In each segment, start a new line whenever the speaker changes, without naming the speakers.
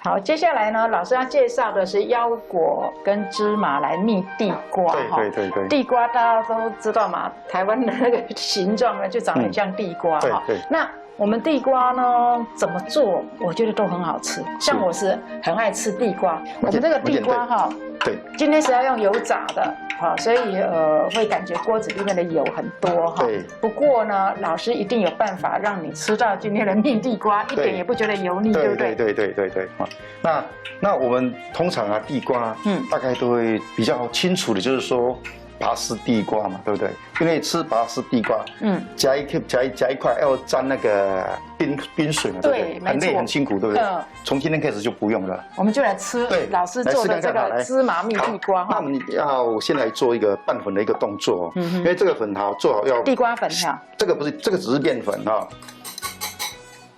好，接下来呢，老师要介绍的是腰果跟芝麻来蜜地瓜。
对。
地瓜大家都知道嘛，台湾的那个形状呢，就长得很像地瓜哈。
对。
那我们地瓜呢，怎么做？我觉得都很好吃。像我是很爱吃地瓜，我们这个地瓜哈，
对，
今天是要用油炸的，好，所以会感觉锅子里面的油很多哈。
对。
不过呢，老师一定有办法让你吃到今天的蜜地瓜，一点也不觉得油腻，对不对？
对。那我们通常啊，地瓜，大概都会比较清楚的，就是说。拔丝地瓜嘛，对不对？因为吃拔丝地瓜，夹一块要沾那个冰水嘛，对不对？很累很辛苦，对不对？从今天开始就不用了。我
们就来吃老师做的这个芝麻蜜地瓜哈。
那我们要先来做一个拌粉的一个动作，因为这个粉哈做好要
地瓜粉哈。
这个不是，这个只是面粉哈。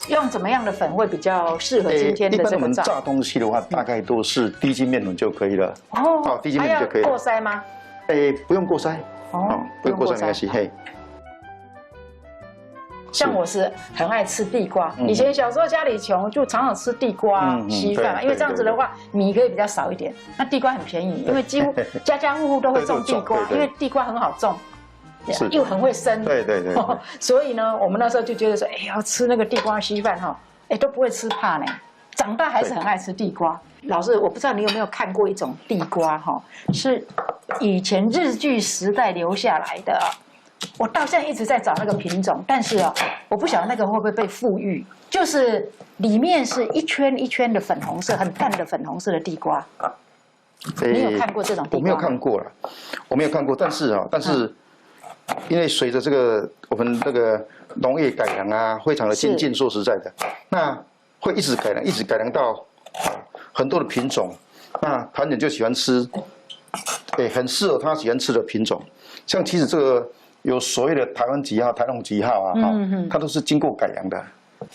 用怎么样的粉会比较适合今天的这个炸？
一般我们炸东西的话，大概都是低筋面粉就可以了。哦，低筋面粉就可以了。
还要过筛吗？
不用过筛，不用过筛没关系。嘿，
像我是很爱吃地瓜，以前小时候家里穷，就常常吃地瓜稀饭，因为这样子的话米可以比较少一点。那地瓜很便宜，因为几乎家家户户都会种地瓜，因为地瓜很好种，又很会生。
对。
所以呢，我们那时候就觉得说，要吃那个地瓜稀饭哈，都不会吃怕呢。长大还是很爱吃地瓜。老师，我不知道你有没有看过一种地瓜哈，是以前日据时代留下来的。我到现在一直在找那个品种，但是我不晓得那个会不会被富裕，就是里面是一圈一圈的粉红色，很淡的粉红色的地瓜。你有看过这种地瓜吗？
我没有看过了，我没有看过，但是因为随着这个我们这个农业改良啊，非常的精进，说实在的，那会一直改良，一直改良到很多的品种。那台湾人就喜欢吃，很适合他喜欢吃的品种。像其实这个有所谓的台湾几号、台农几号啊，它都是经过改良的。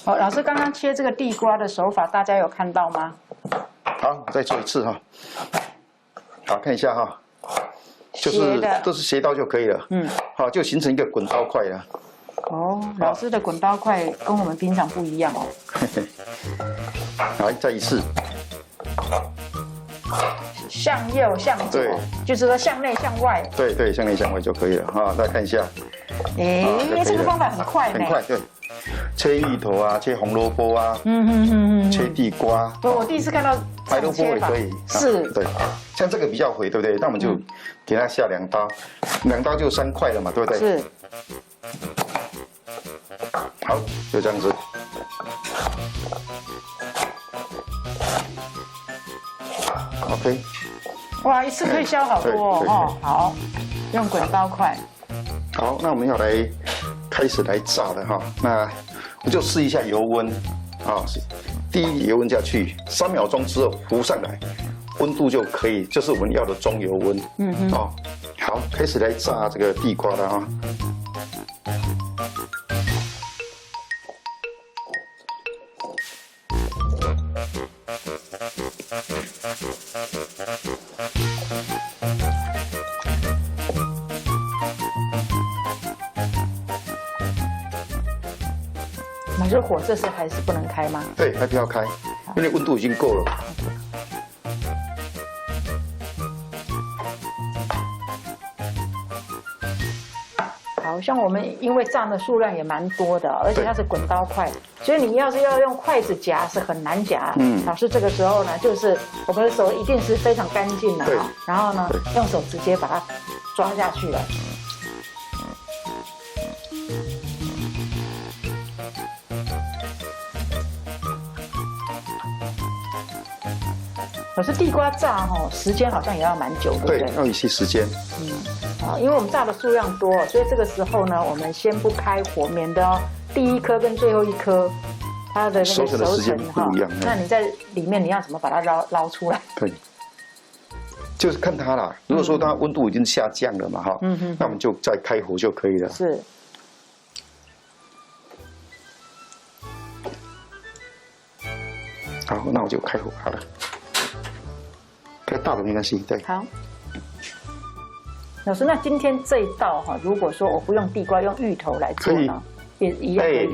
老师刚刚切这个地瓜的手法，大家有看到吗？
好，我再做一次哈。好，看一下哈，就是都是斜刀就可以了。好，就形成一个滚刀块了。
老师的滚刀块跟我们平常不一样哦。
来，再一次。
向右向左，就是说向内向外。
对，向内向外就可以了哈。再看一下。
这个方法很快呢。
很快，对。切芋头啊，切红萝卜啊，切地瓜。
我第一次看到
白萝卜也可以。
是。
对，像这个比较肥，对不对？那我们就给它下2刀，2刀就3块了嘛，对不对？
是。
好，就这样子。OK。
哇，一次可以削好多哦。好，用滚刀块。
好，那我们要来开始来炸了哈。那我就试一下油温啊，第一油温下去，3秒钟之后浮上来，温度就可以，就是我们要的中油温。好，开始来炸这个地瓜了啊。
老师，火这时还是不能开吗？
对，还不要开，因为温度已经够了。
好像我们因为炸的数量也蛮多的，而且它是滚刀块，所以你要是要用筷子夹是很难夹。老师这个时候呢，就是我们的手一定是非常干净的哈，然后呢，用手直接把它抓下去了。可是地瓜炸时间好像也要蛮久，对不对？
对，要一些时间。
因为我们炸的数量多，所以这个时候呢，我们先不开火，免得第一颗跟最后一颗它的那个熟成
时间不一样。
那你在里面你要怎么把它捞出来？
对，就是看它啦。如果说它温度已经下降了嘛，那我们就再开火就可以了。
是。
好，那我就开火好了。开大的没关系，对。
好。老师，那今天这一道如果说我不用地瓜，用芋头来做呢，也一样可以。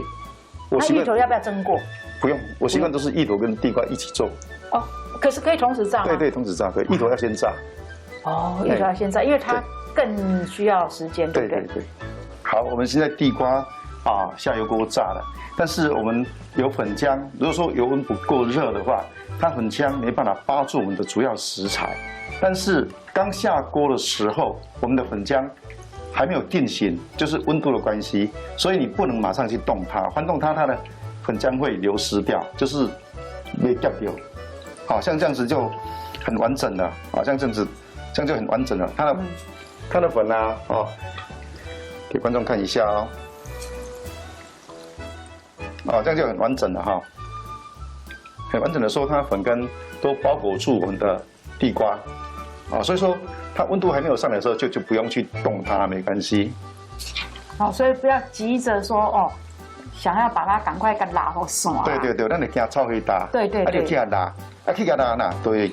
那芋头要不要蒸过？
不用，我习惯都是芋头跟地瓜一起做。
哦，可是可以同时炸吗？
对对，同时炸，对，芋头要先炸。
哦，芋头要先炸，因为它更需要时间，对不对？
对。好，我们现在地瓜下油锅炸了，但是我们有粉浆，如果说油温不够热的话，它粉浆没办法包住我们的主要食材。但是刚下锅的时候，我们的粉浆还没有定型，就是温度的关系，所以你不能马上去动它，翻动它，它的粉浆会流失掉，就是没掉掉。好像这样子就很完整了，像这样子，这样就很完整了。它的粉啊，给观众看一下这样就很完整了哈。很完整的时候，它的粉根都包裹住我们的地瓜，所以说它温度还没有上来的时候，就不用去动它，没关系。
好，所以不要急着说想要把它赶快给拉好散。
对，那你给它炒黑大。对，就给它拉，给它拉那对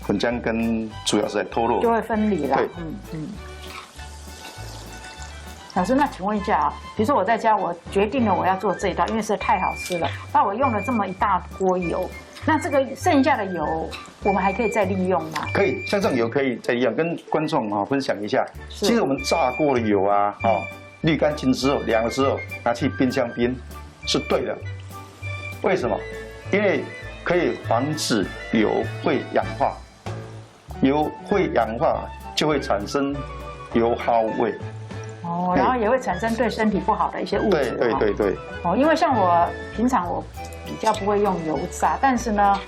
粉浆跟主要是在脱落，
就会分离了。
对，
老师，那请问一下比如说我在家，我决定了我要做这一道，因为实在太好吃了，那我用了这么一大锅油，那这个剩下的油，我们还可以再利用吗？
可以，像这种油可以再利用，跟观众分享一下。其实我们炸过的油滤干净之后，凉了之后，拿去冰箱冰，是对的。为什么？因为可以防止油会氧化，油会氧化就会产生油耗味。
然后也会产生对身体不好的一些物质。
对。
因为像我平常我比较不会用油炸，但是呢，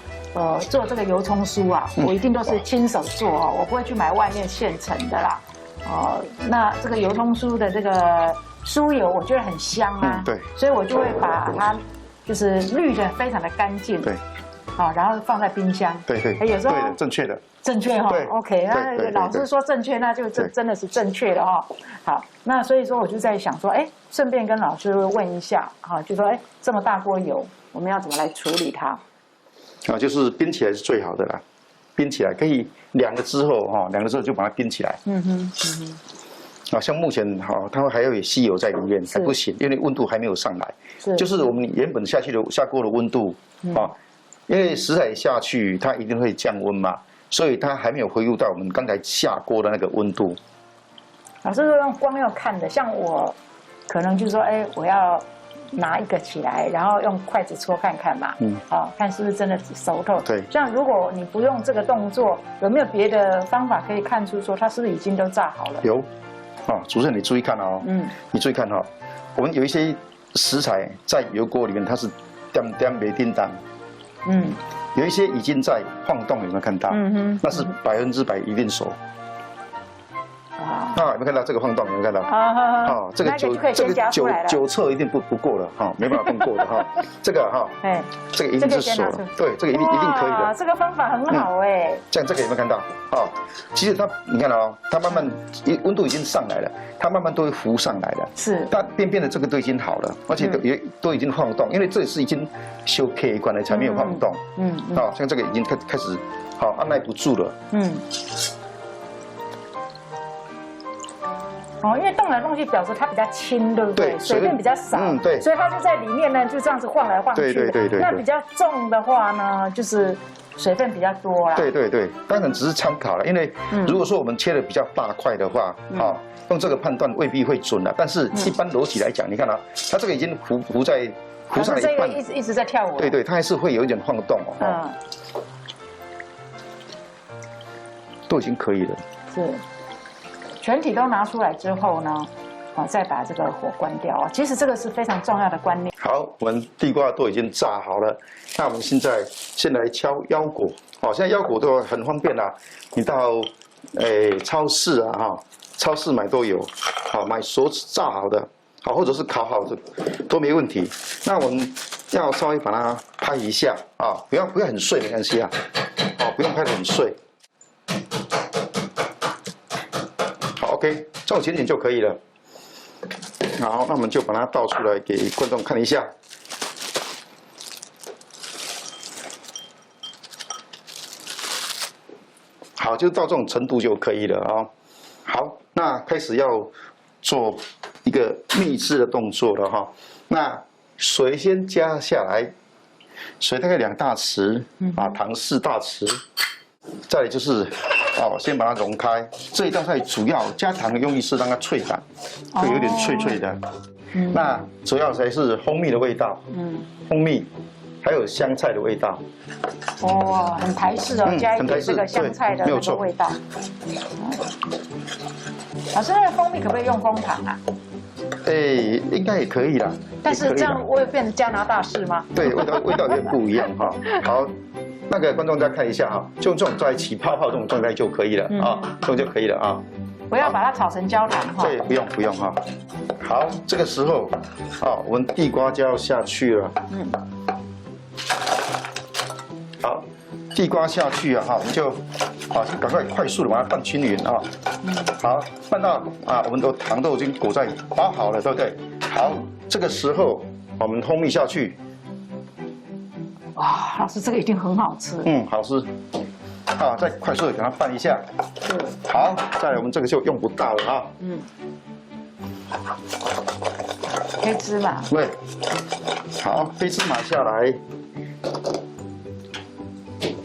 做这个油葱酥我一定都是亲手做我不会去买外面现成的啦。那这个油葱酥的这个酥油，我觉得很香
对，
所以我就会把它就是滤得非常的干净。
对。
然后放在冰箱。
对，
有时候
对的，正确的。
正确OK， 那老师说正确，那就真的是正确的好，那所以说我就在想说，顺便跟老师问一下就说这么大锅油，我们要怎么来处理它？
就是冰起来是最好的啦，冰起来可以凉了之后就把它冰起来。像目前它还要有吸油在里面，还不行，因为温度还没有上来。就是我们原本下锅的温度因为食材下去，它一定会降温嘛，所以它还没有恢复到我们刚才下锅的那个温度。
老师说用光要看的，像我可能就说，我要拿一个起来，然后用筷子戳看看嘛，看是不是真的熟透。
对。
像如果你不用这个动作，有没有别的方法可以看出说它是不是已经都炸好了？
有，主任你注意看你注意看我们有一些食材在油锅里面它是点点没叮当。有一些已经在晃动，有没有看到？那是100%一定熟。有没有看到这个晃动？有没有看到？这个酒测一定不过了没办法动过的这个这个一定是熟了，对，这个一定可以的。
这个方法很好
这样这个有没有看到？其实它你看它慢慢温度已经上来了，它慢慢都会浮上来了。
是，
它边边的这个都已经好了，而且都已经晃动，因为这里是已经修 K 关了才没有晃动。像这个已经开始按耐不住了。
因为动来动去表示它比较轻，对不对？
对，
水分比较少。
对。
所以它就在里面呢，就这样子晃来晃去。
对。
那比较重的话呢，就是水分比较多啦。
对，当然只是参考了，因为如果说我们切的比较大块的话，用这个判断未必会准了。但是一般逻辑来讲，你看它这个已经浮上了一半，
一直在跳舞。
对，它还是会有一点晃动都已经可以了。
是。全体都拿出来之后呢，再把这个火关掉其实这个是非常重要的观念。
好，我们地瓜都已经炸好了，那我们现在先来敲腰果。现在腰果都很方便啦，你到超市超市买都有，买熟炸好的，或者是烤好的都没问题。那我们要稍微把它拍一下不要很碎没关系不用拍得很碎。OK， 这种情景就可以了。好，那我们就把它倒出来给观众看一下。好，就到这种程度就可以了好，那开始要做一个秘制的动作了那水先加下来，水大概2大匙，糖4大匙。再来就是先把它溶开。这一道菜主要加糖的用意是让它脆感，会有点脆脆的。那主要才是蜂蜜的味道，蜂蜜还有香菜的味道。
哦，很台式哦，加一点这个香菜的那个味道。老师，那个蜂蜜可不可以用枫糖啊？
应该也可以啦。
但是这样会变成加拿大式吗？
对，味道有点不一样哈。好，那个观众再看一下哈，就这种在起泡泡这种状态就可以了啊，这种就可以了啊。
不要把它炒成焦糖哈。
对，不用哈。好，这个时候我们地瓜就要下去了。好，地瓜下去我们就赶快速的把它拌均匀啊。好，拌到我们的糖都已经包好了，对不对？好，这个时候我们蜂蜜下去。
哇，老师这个一定很好吃。
好吃。再快速的给它拌一下。好，再来我们这个就用不到了啊。
黑芝麻。
对。好，黑芝麻下来。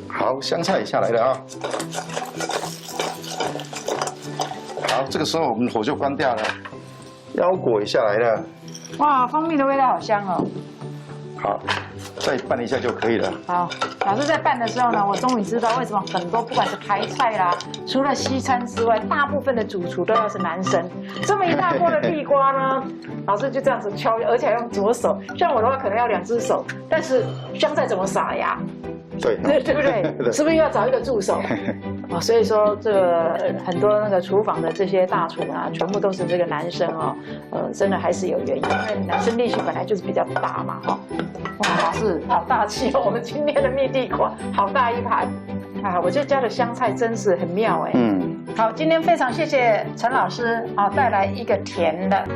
好，香菜也下来了啊。好，这个时候我们火就关掉了，腰果也下来了。
哇，蜂蜜的味道好香哦。
好，再拌一下就可以了。
好，老师在拌的时候呢，我终于知道为什么很多不管是台菜啦，除了西餐之外，大部分的主厨都要是男生。这么一大锅的地瓜呢，老师就这样子敲，而且还用左手。像我的话，可能要2只手。但是香菜怎么撒呀？
对
不对？是不是要找一个助手？所以说这个很多那个厨房的这些大厨啊，全部都是这个男生哦。真的还是有原因，因为男生力气本来就是比较大嘛哈。哇，老师好大气哦！我们今天的蜜地瓜好大一盘我觉得加的香菜真是很妙哎。好，今天非常谢谢陈老师带来一个甜的。